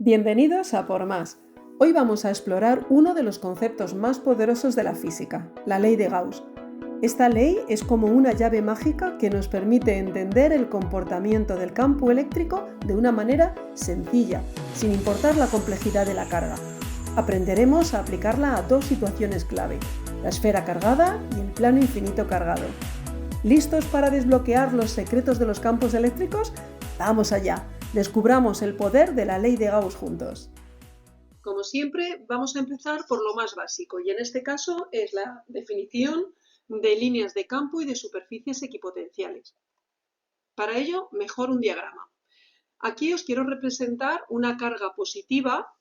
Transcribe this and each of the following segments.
Bienvenidos a Por Más. Hoy vamos a explorar uno de los conceptos más poderosos de la física, la ley de Gauss. Esta ley es como una llave mágica que nos permite entender el comportamiento del campo eléctrico de una manera sencilla, sin importar la complejidad de la carga. Aprenderemos a aplicarla a dos situaciones clave, la esfera cargada y el plano infinito cargado. ¿Listos para desbloquear los secretos de los campos eléctricos? ¡Vamos allá! Descubramos el poder de la ley de Gauss juntos. Como siempre, vamos a empezar por lo más básico, y en este caso es la definición de líneas de campo y de superficies equipotenciales. Para ello, mejor un diagrama. Aquí os quiero representar una carga positiva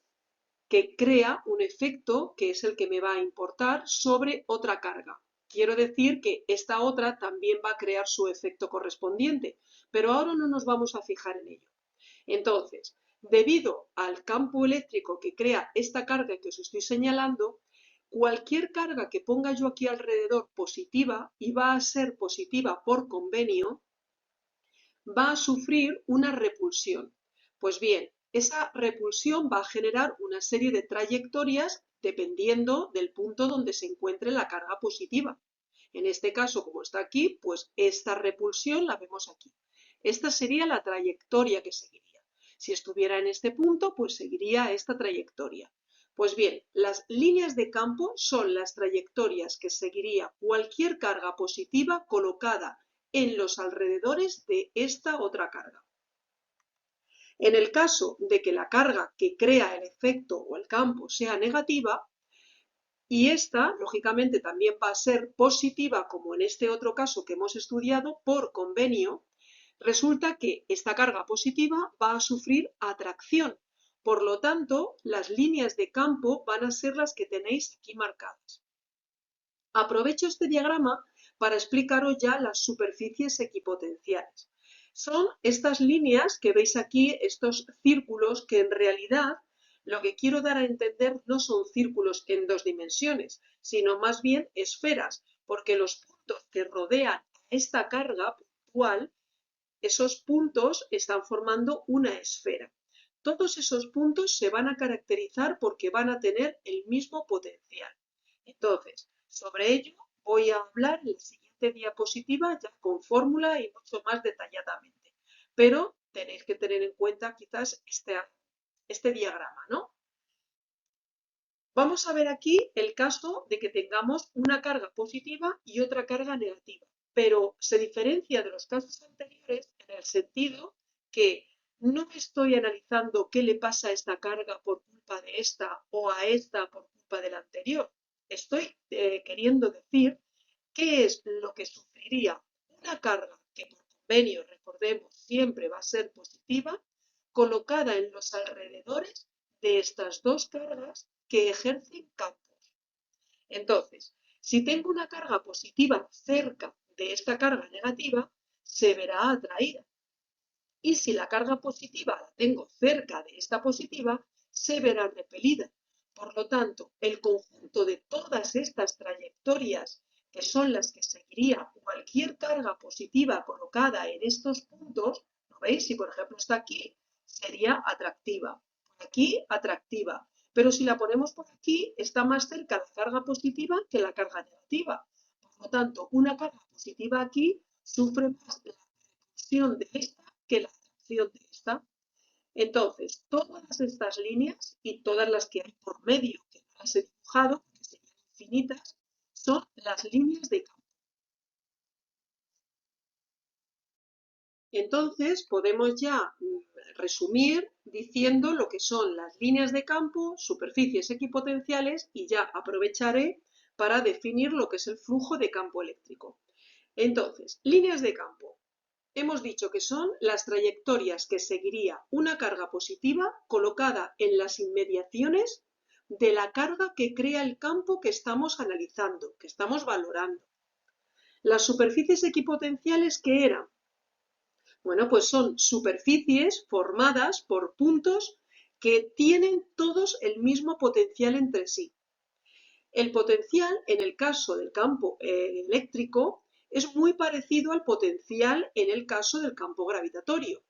que crea un efecto, que es el que me va a importar, sobre otra carga. Quiero decir que esta otra también va a crear su efecto correspondiente, pero ahora no nos vamos a fijar en ello. Entonces, debido al campo eléctrico que crea esta carga que os estoy señalando, cualquier carga que ponga yo aquí alrededor positiva, y va a ser positiva por convenio, va a sufrir una repulsión. Pues bien, esa repulsión va a generar una serie de trayectorias dependiendo del punto donde se encuentre la carga positiva. En este caso, como está aquí, pues esta repulsión la vemos aquí. Esta sería la trayectoria que seguiría. Si estuviera en este punto, pues seguiría esta trayectoria. Pues bien, las líneas de campo son las trayectorias que seguiría cualquier carga positiva colocada en los alrededores de esta otra carga. En el caso de que la carga que crea el efecto o el campo sea negativa, y esta, lógicamente, también va a ser positiva, como en este otro caso que hemos estudiado, por convenio, resulta que esta carga positiva va a sufrir atracción. Por lo tanto, las líneas de campo van a ser las que tenéis aquí marcadas. Aprovecho este diagrama para explicaros ya las superficies equipotenciales. Son estas líneas que veis aquí, estos círculos, que en realidad lo que quiero dar a entender no son círculos en dos dimensiones, sino más bien esferas, porque los puntos que rodean esta carga puntual, esos puntos están formando una esfera. Todos esos puntos se van a caracterizar porque van a tener el mismo potencial. Entonces, sobre ello voy a hablar en la siguiente diapositiva ya con fórmula y mucho más detalladamente. Pero tenéis que tener en cuenta quizás este diagrama, ¿no? Vamos a ver aquí el caso de que tengamos una carga positiva y otra carga negativa, pero se diferencia de los casos anteriores en el sentido que no estoy analizando qué le pasa a esta carga por culpa de esta o a esta por culpa de la anterior. Estoy queriendo decir qué es lo que sufriría una carga que por convenio, recordemos, siempre va a ser positiva, colocada en los alrededores de estas dos cargas que ejercen campos. Entonces, si tengo una carga positiva cerca de esta carga negativa, se verá atraída. Y si la carga positiva la tengo cerca de esta positiva, se verá repelida. Por lo tanto, el conjunto de todas estas trayectorias, que son las que seguiría cualquier carga positiva colocada en estos puntos, ¿lo veis? Si por ejemplo está aquí, sería atractiva. Por aquí, atractiva. Pero si la ponemos por aquí, está más cerca la carga positiva que la carga negativa. Por lo tanto, una carga positiva aquí sufre más la repulsión de esta que la atracción de esta. Entonces, todas estas líneas y todas las que hay por medio, que no las he dibujado, que serían infinitas, son las líneas de campo. Entonces, podemos ya resumir diciendo lo que son las líneas de campo, superficies equipotenciales, y ya aprovecharé para definir lo que es el flujo de campo eléctrico. Entonces, líneas de campo. Hemos dicho que son las trayectorias que seguiría una carga positiva colocada en las inmediaciones de la carga que crea el campo que estamos analizando, que estamos valorando. Las superficies equipotenciales, ¿qué eran? Bueno, pues son superficies formadas por puntos que tienen todos el mismo potencial entre sí. El potencial, en el caso del campo eléctrico, es muy parecido al potencial en el caso del campo gravitatorio.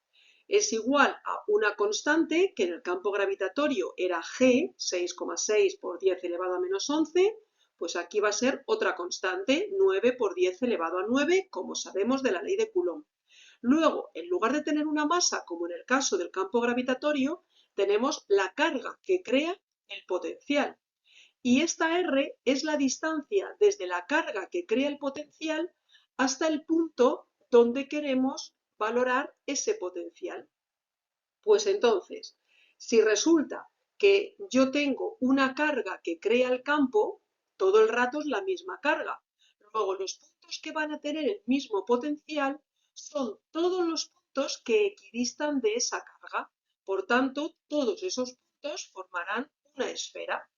es igual a una constante que en el campo gravitatorio era G, 6,6 por 10 elevado a menos 11, pues aquí va a ser otra constante, 9 por 10 elevado a 9, como sabemos de la ley de Coulomb. Luego, en lugar de tener una masa, como en el caso del campo gravitatorio, tenemos la carga que crea el potencial. Y esta R es la distancia desde la carga que crea el potencial hasta el punto donde queremos valorar ese potencial. Pues entonces, si resulta que yo tengo una carga que crea el campo, todo el rato es la misma carga. Luego, los puntos que van a tener el mismo potencial son todos los puntos que equidistan de esa carga. Por tanto, todos esos puntos formarán una esfera.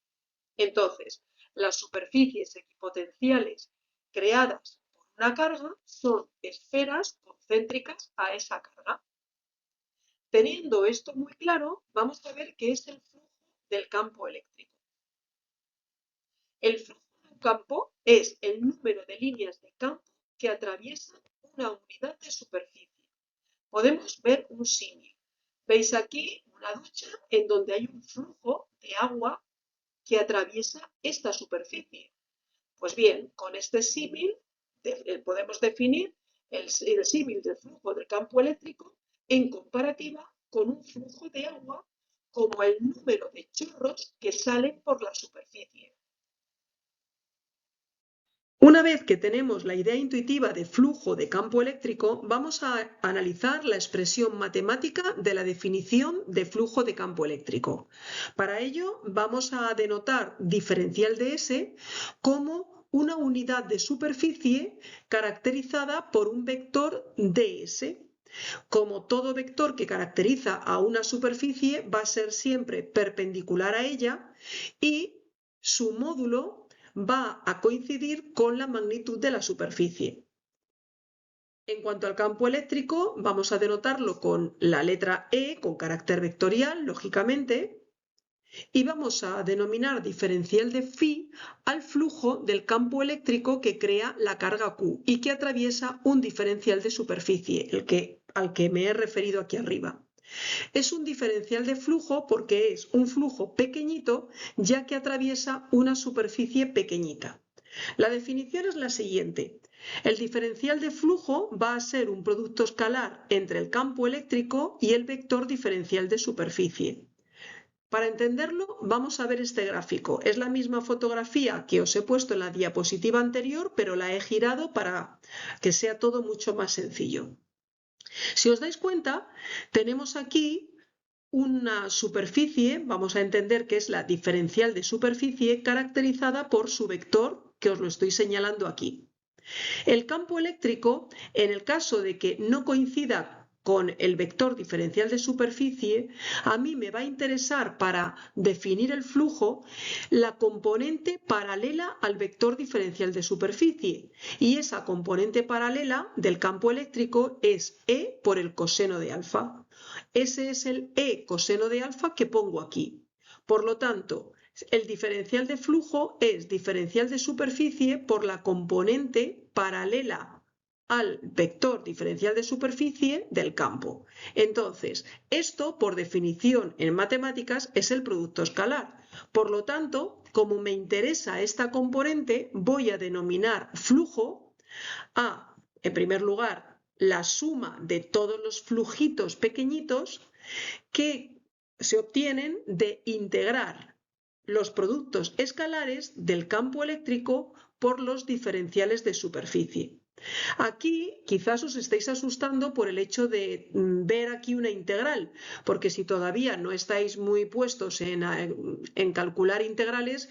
Entonces, las superficies equipotenciales creadas por una carga son esferas concéntricas a esa carga. Teniendo esto muy claro, vamos a ver qué es el flujo del campo eléctrico. El flujo de un campo es el número de líneas de campo que atraviesan una unidad de superficie. Podemos ver un símil. Veis aquí una ducha en donde hay un flujo de agua que atraviesa esta superficie. Pues bien, con este símil podemos definir el símil del flujo del campo eléctrico en comparativa con un flujo de agua como el número de chorros que salen por la superficie. Una vez que tenemos la idea intuitiva de flujo de campo eléctrico, vamos a analizar la expresión matemática de la definición de flujo de campo eléctrico. Para ello, vamos a denotar diferencial de S como una unidad de superficie caracterizada por un vector ds. Como todo vector que caracteriza a una superficie va a ser siempre perpendicular a ella y su módulo va a coincidir con la magnitud de la superficie. En cuanto al campo eléctrico, vamos a denotarlo con la letra E, con carácter vectorial, lógicamente, y vamos a denominar diferencial de phi al flujo del campo eléctrico que crea la carga Q y que atraviesa un diferencial de superficie, al que me he referido aquí arriba. Es un diferencial de flujo porque es un flujo pequeñito ya que atraviesa una superficie pequeñita. La definición es la siguiente. El diferencial de flujo va a ser un producto escalar entre el campo eléctrico y el vector diferencial de superficie. Para entenderlo, vamos a ver este gráfico. Es la misma fotografía que os he puesto en la diapositiva anterior, pero la he girado para que sea todo mucho más sencillo. Si os dais cuenta, tenemos aquí una superficie, vamos a entender que es la diferencial de superficie, caracterizada por su vector, que os lo estoy señalando aquí. El campo eléctrico, en el caso de que no coincida con el vector diferencial de superficie, a mí me va a interesar para definir el flujo la componente paralela al vector diferencial de superficie, y esa componente paralela del campo eléctrico es E por el coseno de alfa. Ese es el E coseno de alfa que pongo aquí. Por lo tanto, el diferencial de flujo es diferencial de superficie por la componente paralela al vector diferencial de superficie del campo. Entonces, esto, por definición en matemáticas, es el producto escalar. Por lo tanto, como me interesa esta componente, voy a denominar flujo a, en primer lugar, la suma de todos los flujitos pequeñitos que se obtienen de integrar los productos escalares del campo eléctrico por los diferenciales de superficie. Aquí quizás os estéis asustando por el hecho de ver aquí una integral, porque si todavía no estáis muy puestos en calcular integrales,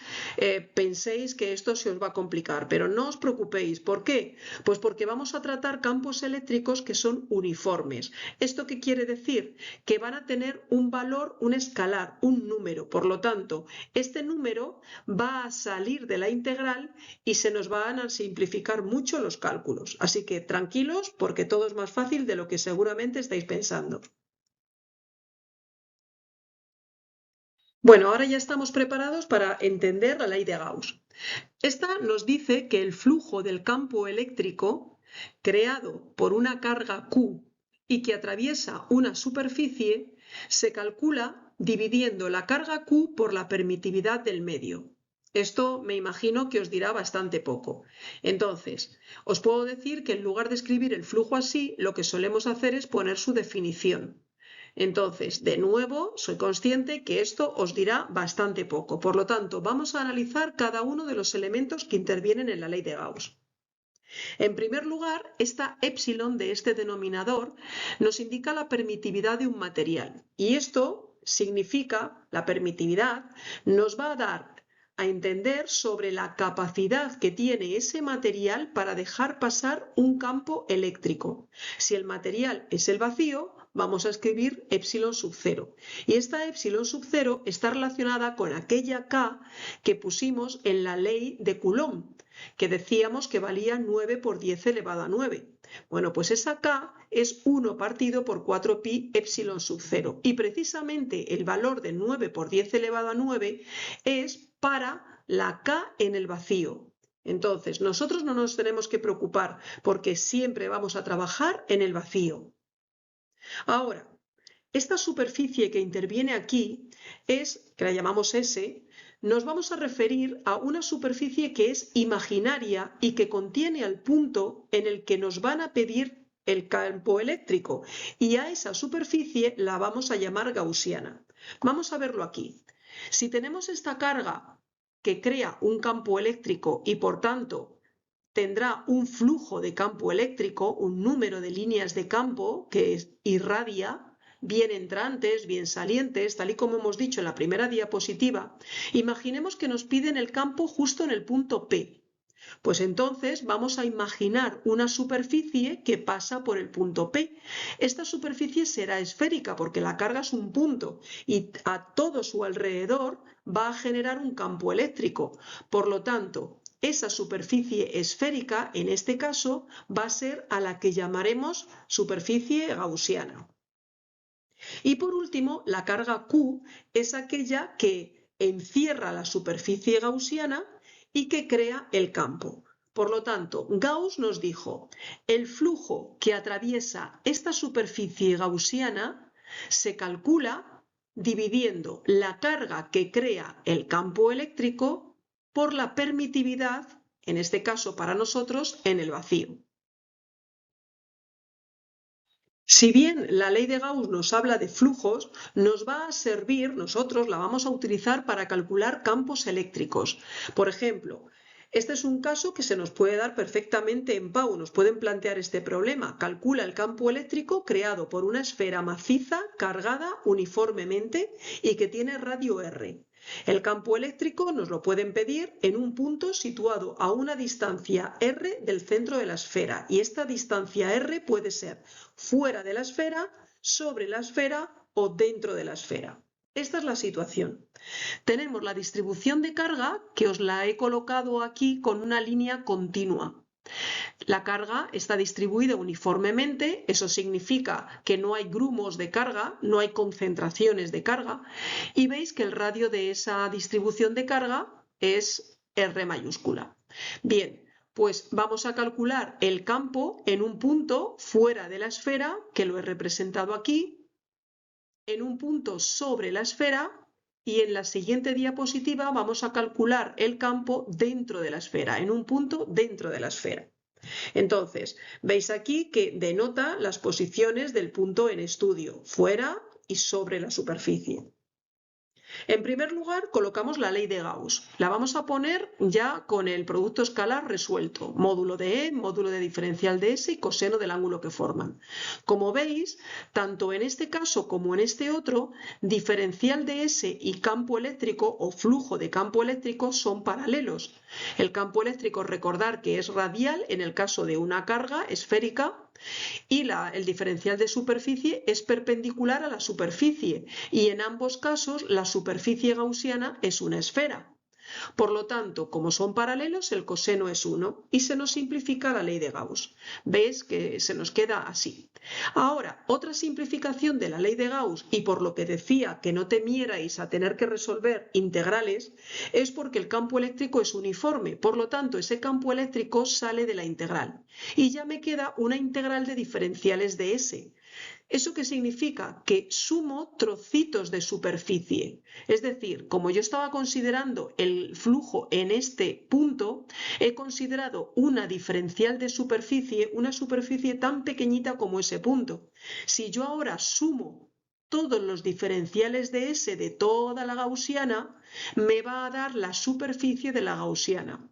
penséis que esto se os va a complicar, pero no os preocupéis. ¿Por qué? Pues porque vamos a tratar campos eléctricos que son uniformes. ¿Esto qué quiere decir? Que van a tener un valor, un escalar, un número. Por lo tanto, este número va a salir de la integral y se nos van a simplificar mucho los cálculos. Así que tranquilos porque todo es más fácil de lo que seguramente estáis pensando. Bueno, ahora ya estamos preparados para entender la ley de Gauss. Esta nos dice que el flujo del campo eléctrico creado por una carga Q y que atraviesa una superficie se calcula dividiendo la carga Q por la permitividad del medio. Esto me imagino que os dirá bastante poco. Entonces, os puedo decir que en lugar de escribir el flujo así, lo que solemos hacer es poner su definición. Entonces, de nuevo, soy consciente que esto os dirá bastante poco. Por lo tanto, vamos a analizar cada uno de los elementos que intervienen en la ley de Gauss. En primer lugar, esta épsilon de este denominador nos indica la permitividad de un material. Y esto significa, la permitividad, nos va a dar a entender sobre la capacidad que tiene ese material para dejar pasar un campo eléctrico. Si el material es el vacío, vamos a escribir epsilon sub 0. Y esta epsilon sub 0 está relacionada con aquella K que pusimos en la ley de Coulomb, que decíamos que valía 9 por 10 elevado a 9. Bueno, pues esa K es 1 partido por 4pi epsilon sub 0. Y precisamente el valor de 9 por 10 elevado a 9 es para la K en el vacío. Entonces, nosotros no nos tenemos que preocupar porque siempre vamos a trabajar en el vacío. Ahora, esta superficie que interviene aquí es, que la llamamos S, nos vamos a referir a una superficie que es imaginaria y que contiene al punto en el que nos van a pedir el campo eléctrico, y a esa superficie la vamos a llamar gaussiana. Vamos a verlo aquí. Si tenemos esta carga que crea un campo eléctrico y por tanto tendrá un flujo de campo eléctrico, un número de líneas de campo que irradia, bien entrantes, bien salientes, tal y como hemos dicho en la primera diapositiva, imaginemos que nos piden el campo justo en el punto P. Pues entonces vamos a imaginar una superficie que pasa por el punto P. Esta superficie será esférica porque la carga es un punto y a todo su alrededor va a generar un campo eléctrico. Por lo tanto, esa superficie esférica, en este caso, va a ser a la que llamaremos superficie gaussiana. Y por último, la carga Q es aquella que encierra la superficie gaussiana y que crea el campo. Por lo tanto, Gauss nos dijo, el flujo que atraviesa esta superficie gaussiana se calcula dividiendo la carga que crea el campo eléctrico por la permitividad, en este caso para nosotros, en el vacío. Si bien la ley de Gauss nos habla de flujos, nos va a servir, nosotros la vamos a utilizar para calcular campos eléctricos. Por ejemplo, este es un caso que se nos puede dar perfectamente en Pau. Nos pueden plantear este problema. Calcula el campo eléctrico creado por una esfera maciza cargada uniformemente y que tiene radio R. El campo eléctrico nos lo pueden pedir en un punto situado a una distancia r del centro de la esfera, y esta distancia r puede ser fuera de la esfera, sobre la esfera o dentro de la esfera. Esta es la situación. Tenemos la distribución de carga, que os la he colocado aquí con una línea continua. La carga está distribuida uniformemente, eso significa que no hay grumos de carga, no hay concentraciones de carga, y veis que el radio de esa distribución de carga es R mayúscula. Bien, pues vamos a calcular el campo en un punto fuera de la esfera, que lo he representado aquí, en un punto sobre la esfera, y en la siguiente diapositiva vamos a calcular el campo dentro de la esfera, en un punto dentro de la esfera. Entonces, veis aquí que denota las posiciones del punto en estudio, fuera y sobre la superficie. En primer lugar, colocamos la ley de Gauss. La vamos a poner ya con el producto escalar resuelto, módulo de E, módulo de diferencial de S y coseno del ángulo que forman. Como veis, tanto en este caso como en este otro, diferencial de S y campo eléctrico o flujo de campo eléctrico son paralelos. El campo eléctrico, recordar que es radial en el caso de una carga esférica, y el diferencial de superficie es perpendicular a la superficie, y en ambos casos la superficie gaussiana es una esfera. Por lo tanto, como son paralelos, el coseno es 1 y se nos simplifica la ley de Gauss. ¿Veis que se nos queda así? Ahora, otra simplificación de la ley de Gauss, y por lo que decía que no temierais a tener que resolver integrales, es porque el campo eléctrico es uniforme. Por lo tanto, ese campo eléctrico sale de la integral. Y ya me queda una integral de diferenciales de S. ¿Eso qué significa? Que sumo trocitos de superficie. Es decir, como yo estaba considerando el flujo en este punto, he considerado una diferencial de superficie, una superficie tan pequeñita como ese punto. Si yo ahora sumo todos los diferenciales de S de toda la gaussiana, me va a dar la superficie de la gaussiana.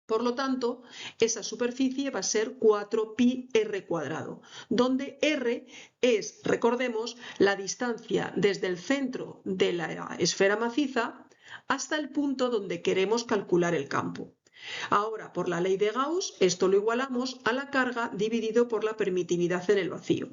Por lo tanto, esa superficie va a ser 4πr², donde r es, recordemos, la distancia desde el centro de la esfera maciza hasta el punto donde queremos calcular el campo. Ahora, por la ley de Gauss, esto lo igualamos a la carga dividido por la permitividad en el vacío.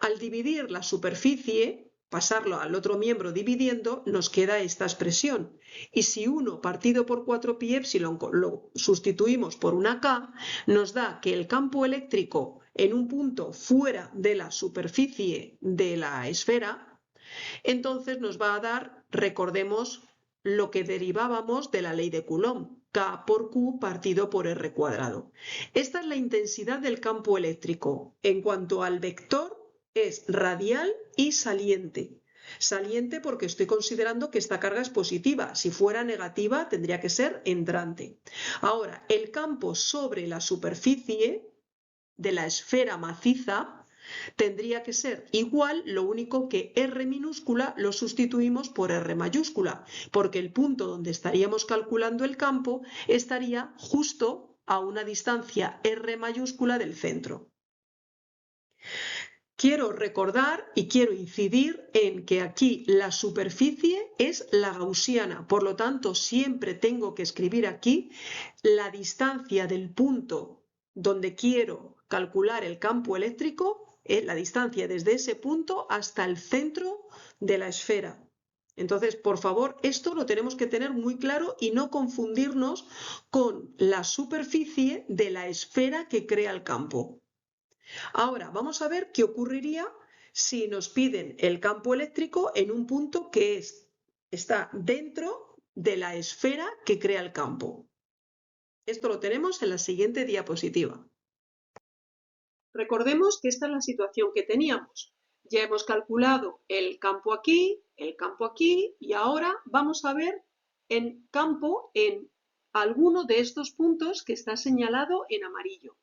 Al dividir la superficie, pasarlo al otro miembro dividiendo, nos queda esta expresión. Y si 1 partido por 4πε lo sustituimos por una k, nos da que el campo eléctrico en un punto fuera de la superficie de la esfera, entonces nos va a dar, recordemos, lo que derivábamos de la ley de Coulomb, K por Q partido por R². Esta es la intensidad del campo eléctrico. En cuanto al vector, es radial y saliente. Saliente porque estoy considerando que esta carga es positiva. Si fuera negativa, tendría que ser entrante. Ahora, el campo sobre la superficie de la esfera maciza tendría que ser igual, lo único que R minúscula lo sustituimos por R mayúscula, porque el punto donde estaríamos calculando el campo estaría justo a una distancia R mayúscula del centro. Quiero recordar y quiero incidir en que aquí la superficie es la gaussiana, por lo tanto siempre tengo que escribir aquí la distancia del punto donde quiero calcular el campo eléctrico, la distancia desde ese punto hasta el centro de la esfera. Entonces, por favor, esto lo tenemos que tener muy claro y no confundirnos con la superficie de la esfera que crea el campo. Ahora vamos a ver qué ocurriría si nos piden el campo eléctrico en un punto que está dentro de la esfera que crea el campo. Esto lo tenemos en la siguiente diapositiva. Recordemos que esta es la situación que teníamos. Ya hemos calculado el campo aquí y ahora vamos a ver el campo en alguno de estos puntos que está señalado en amarillo.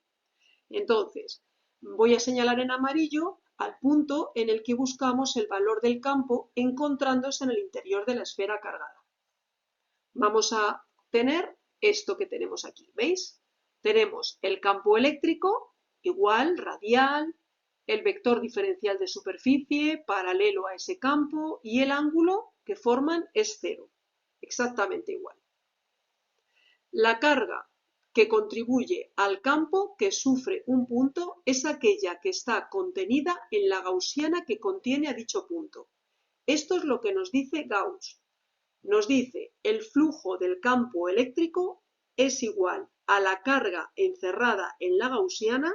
Entonces, voy a señalar en amarillo al punto en el que buscamos el valor del campo encontrándose en el interior de la esfera cargada. Vamos a tener esto que tenemos aquí, ¿veis? Tenemos el campo eléctrico igual, radial, el vector diferencial de superficie paralelo a ese campo y el ángulo que forman es 0, exactamente igual. La carga que contribuye al campo que sufre un punto es aquella que está contenida en la gaussiana que contiene a dicho punto. Esto es lo que nos dice Gauss. Nos dice el flujo del campo eléctrico es igual a la carga encerrada en la gaussiana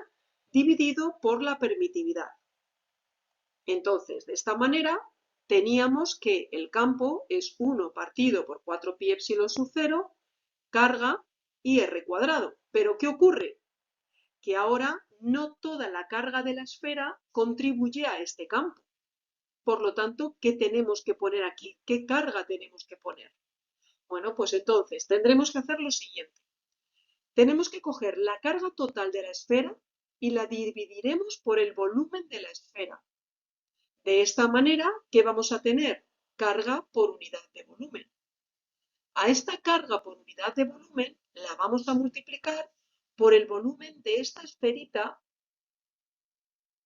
dividido por la permitividad. Entonces, de esta manera, teníamos que el campo es 1 partido por 4πε sub 0, carga y R². ¿Pero qué ocurre? Que ahora no toda la carga de la esfera contribuye a este campo. Por lo tanto, ¿qué tenemos que poner aquí? ¿Qué carga tenemos que poner? Bueno, pues entonces tendremos que hacer lo siguiente. Tenemos que coger la carga total de la esfera y la dividiremos por el volumen de la esfera. De esta manera, ¿qué vamos a tener? Carga por unidad de volumen. A esta carga por unidad de volumen la vamos a multiplicar por el volumen de esta esferita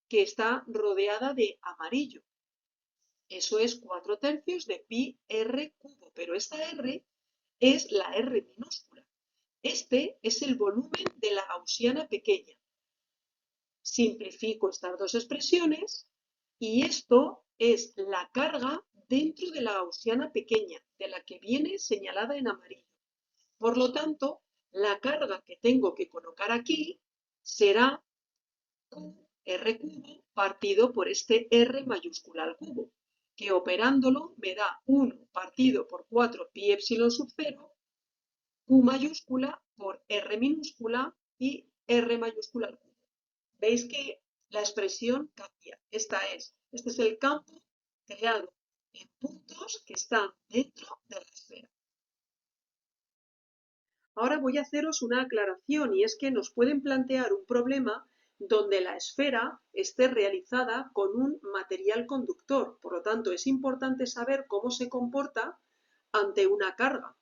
que está rodeada de amarillo. Eso es 4/3 de pi r cubo, pero esta r es la r minúscula. Este es el volumen de la gaussiana pequeña. Simplifico estas dos expresiones y esto es la carga dentro de la gaussiana pequeña, de la que viene señalada en amarillo. Por lo tanto, la carga que tengo que colocar aquí será r cubo partido por este r mayúscula al cubo, que operándolo me da 1 partido por 4πε sub 0, q mayúscula por r minúscula y r mayúscula al cubo. Veis que la expresión cambia. Este es el campo creado en puntos que están dentro de la esfera. Ahora voy a haceros una aclaración y es que nos pueden plantear un problema donde la esfera esté realizada con un material conductor. Por lo tanto, es importante saber cómo se comporta ante una carga.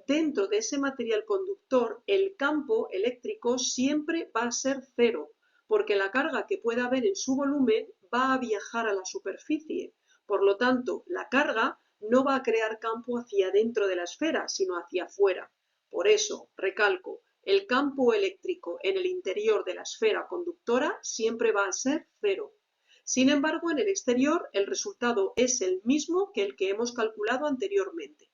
Dentro de ese material conductor, el campo eléctrico siempre va a ser cero, porque la carga que pueda haber en su volumen va a viajar a la superficie. Por lo tanto, la carga no va a crear campo hacia dentro de la esfera, sino hacia afuera. Por eso, recalco, el campo eléctrico en el interior de la esfera conductora siempre va a ser cero. Sin embargo, en el exterior el resultado es el mismo que el que hemos calculado anteriormente.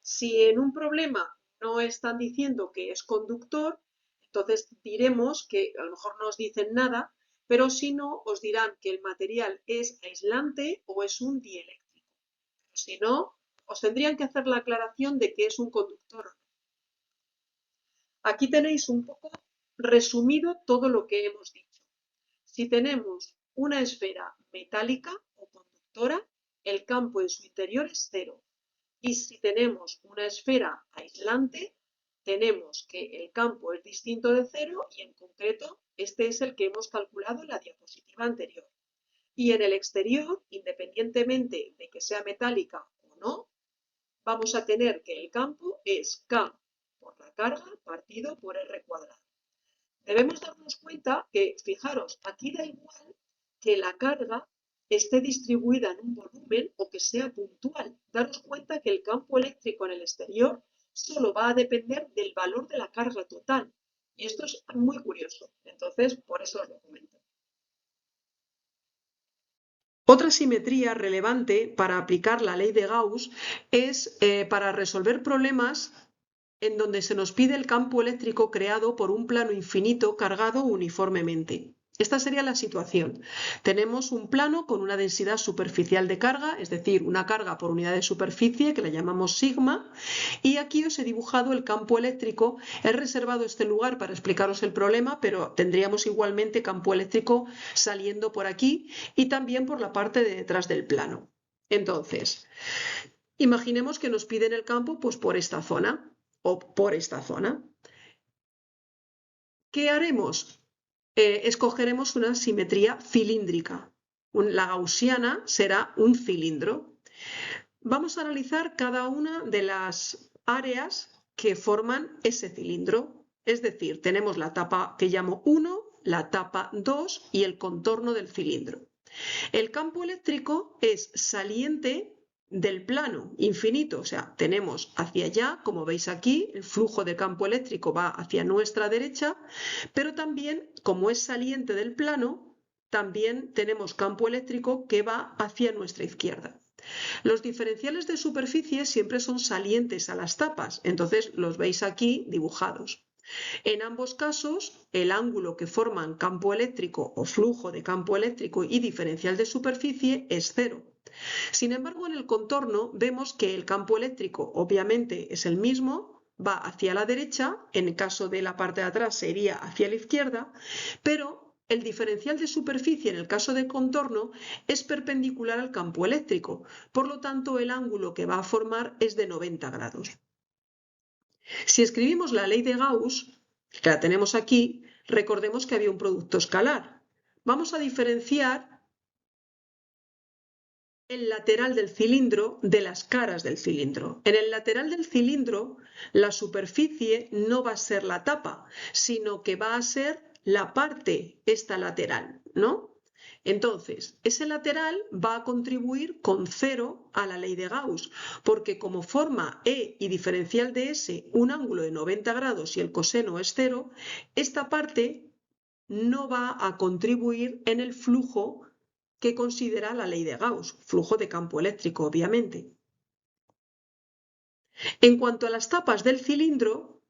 Si en un problema no están diciendo que es conductor, entonces diremos que a lo mejor no os dicen nada, pero si no, os dirán que el material es aislante o es un dieléctrico. Pero si no, os tendrían que hacer la aclaración de que es un conductor. Aquí tenéis un poco resumido todo lo que hemos dicho. Si tenemos una esfera metálica o conductora, el campo en su interior es cero. Y si tenemos una esfera aislante, tenemos que el campo es distinto de cero y en concreto este es el que hemos calculado en la diapositiva anterior. Y en el exterior, independientemente de que sea metálica o no, vamos a tener que el campo es K por la carga partido por R cuadrado. Debemos darnos cuenta que, fijaros, aquí da igual que la carga esté distribuida en un volumen o que sea puntual. Daros cuenta que el campo eléctrico en el exterior solo va a depender del valor de la carga total. Y esto es muy curioso. Entonces, por eso os lo comento. Otra simetría relevante para aplicar la ley de Gauss es para resolver problemas en donde se nos pide el campo eléctrico creado por un plano infinito cargado uniformemente. Esta sería la situación. Tenemos un plano con una densidad superficial de carga, es decir, una carga por unidad de superficie que la llamamos sigma, y aquí os he dibujado el campo eléctrico. He reservado este lugar para explicaros el problema, pero tendríamos igualmente campo eléctrico saliendo por aquí y también por la parte de detrás del plano. Entonces, imaginemos que nos piden el campo pues por esta zona o por esta zona. ¿Qué haremos? Escogeremos una simetría cilíndrica. La gaussiana será un cilindro. Vamos a analizar cada una de las áreas que forman ese cilindro. Es decir, tenemos la tapa que llamo 1, la tapa 2 y el contorno del cilindro. El campo eléctrico es saliente del plano infinito, o sea, tenemos hacia allá, como veis aquí, el flujo de campo eléctrico va hacia nuestra derecha, pero también, como es saliente del plano, también tenemos campo eléctrico que va hacia nuestra izquierda. Los diferenciales de superficie siempre son salientes a las tapas, entonces los veis aquí dibujados. En ambos casos, el ángulo que forman campo eléctrico o flujo de campo eléctrico y diferencial de superficie es cero. Sin embargo, en el contorno vemos que el campo eléctrico obviamente es el mismo, va hacia la derecha, en el caso de la parte de atrás sería hacia la izquierda, pero el diferencial de superficie en el caso de contorno es perpendicular al campo eléctrico, por lo tanto el ángulo que va a formar es de 90 grados. Si escribimos la ley de Gauss, que la tenemos aquí, recordemos que había un producto escalar. Vamos a diferenciar el lateral del cilindro de las caras del cilindro. En el lateral del cilindro, la superficie no va a ser la tapa, sino que va a ser la parte, esta lateral, ¿no? Entonces, ese lateral va a contribuir con 0 a la ley de Gauss, porque como forma E y diferencial de S un ángulo de 90 grados y el coseno es 0, esta parte no va a contribuir en el flujo que considera la ley de Gauss, flujo de campo eléctrico, obviamente. En cuanto a las tapas del cilindro,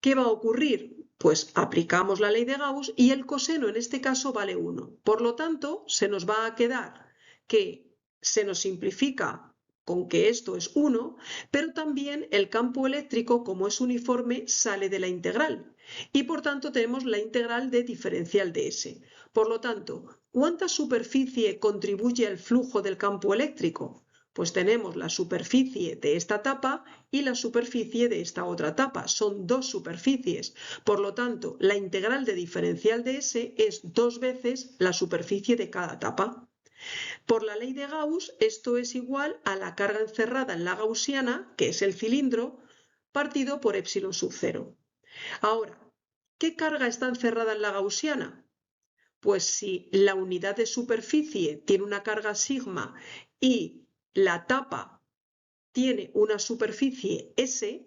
¿qué va a ocurrir? Pues aplicamos la ley de Gauss y el coseno en este caso vale 1. Por lo tanto, se nos va a quedar que se nos simplifica con que esto es 1, pero también el campo eléctrico, como es uniforme, sale de la integral. Y por tanto tenemos la integral de diferencial de S. Por lo tanto, ¿cuánta superficie contribuye al flujo del campo eléctrico? Pues tenemos la superficie de esta tapa y la superficie de esta otra tapa. Son dos superficies. Por lo tanto, la integral de diferencial de S es 2 veces la superficie de cada tapa. Por la ley de Gauss, esto es igual a la carga encerrada en la gaussiana, que es el cilindro, partido por epsilon sub 0. Ahora, ¿qué carga está encerrada en la gaussiana? Pues si la unidad de superficie tiene una carga sigma y la tapa tiene una superficie S,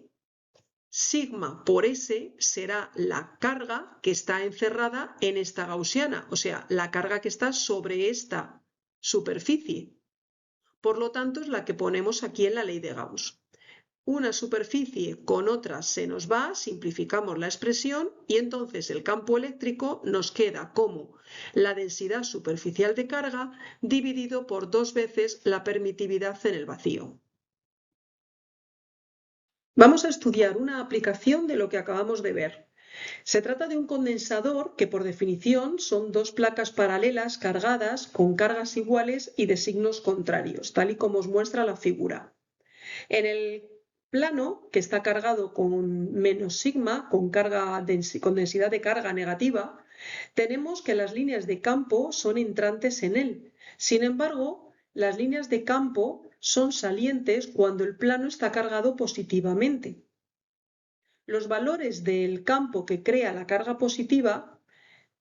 sigma por S será la carga que está encerrada en esta gaussiana, o sea, la carga que está sobre esta superficie. Por lo tanto, es la que ponemos aquí en la ley de Gauss. Una superficie con otra se nos va, simplificamos la expresión y entonces el campo eléctrico nos queda como la densidad superficial de carga dividido por 2 veces la permitividad en el vacío. Vamos a estudiar una aplicación de lo que acabamos de ver. Se trata de un condensador que por definición son dos placas paralelas cargadas con cargas iguales y de signos contrarios, tal y como os muestra la figura. En el plano, que está cargado con menos sigma, con densidad de carga negativa, tenemos que las líneas de campo son entrantes en él. Sin embargo, las líneas de campo son salientes cuando el plano está cargado positivamente. Los valores del campo que crea la carga positiva,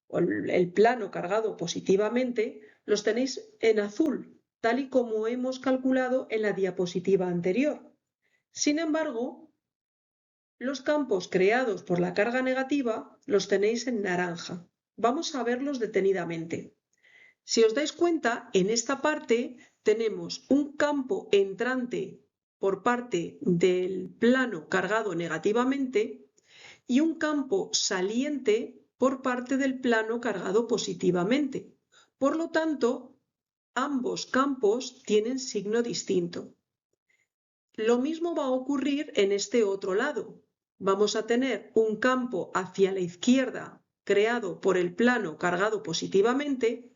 o el plano cargado positivamente, los tenéis en azul, tal y como hemos calculado en la diapositiva anterior. Sin embargo, los campos creados por la carga negativa los tenéis en naranja. Vamos a verlos detenidamente. Si os dais cuenta, en esta parte tenemos un campo entrante por parte del plano cargado negativamente y un campo saliente por parte del plano cargado positivamente. Por lo tanto, ambos campos tienen signo distinto. Lo mismo va a ocurrir en este otro lado. Vamos a tener un campo hacia la izquierda creado por el plano cargado positivamente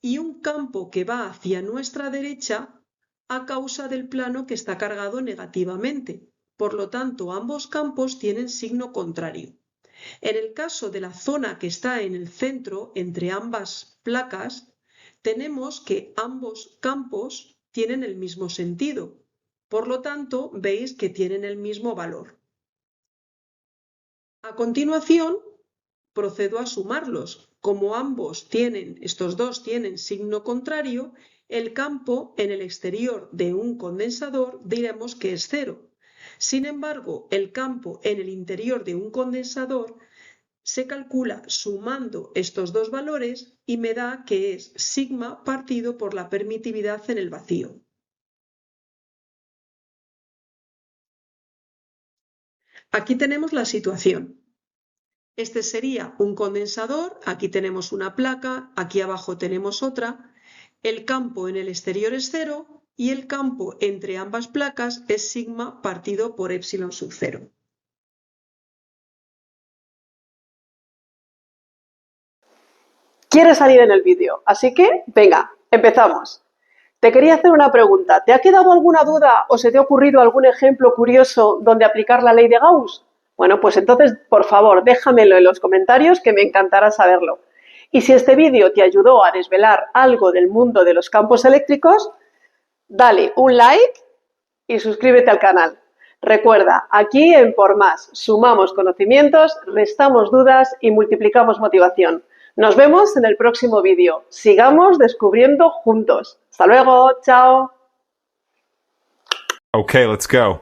y un campo que va hacia nuestra derecha a causa del plano que está cargado negativamente. Por lo tanto, ambos campos tienen signo contrario. En el caso de la zona que está en el centro entre ambas placas, tenemos que ambos campos tienen el mismo sentido. Por lo tanto, veis que tienen el mismo valor. A continuación, procedo a sumarlos. Como estos dos tienen signo contrario, el campo en el exterior de un condensador diremos que es 0. Sin embargo, el campo en el interior de un condensador se calcula sumando estos dos valores y me da que es sigma partido por la permitividad en el vacío. Aquí tenemos la situación. Este sería un condensador, aquí tenemos una placa, aquí abajo tenemos otra. El campo en el exterior es 0 y el campo entre ambas placas es sigma partido por epsilon sub 0. Quieres salir en el vídeo, así que venga, empezamos. Te quería hacer una pregunta. ¿Te ha quedado alguna duda o se te ha ocurrido algún ejemplo curioso donde aplicar la ley de Gauss? Bueno, pues entonces, por favor, déjamelo en los comentarios que me encantará saberlo. Y si este vídeo te ayudó a desvelar algo del mundo de los campos eléctricos, dale un like y suscríbete al canal. Recuerda, aquí en Por Más sumamos conocimientos, restamos dudas y multiplicamos motivación. Nos vemos en el próximo vídeo. Sigamos descubriendo juntos. Hasta luego, chao. Okay, let's go.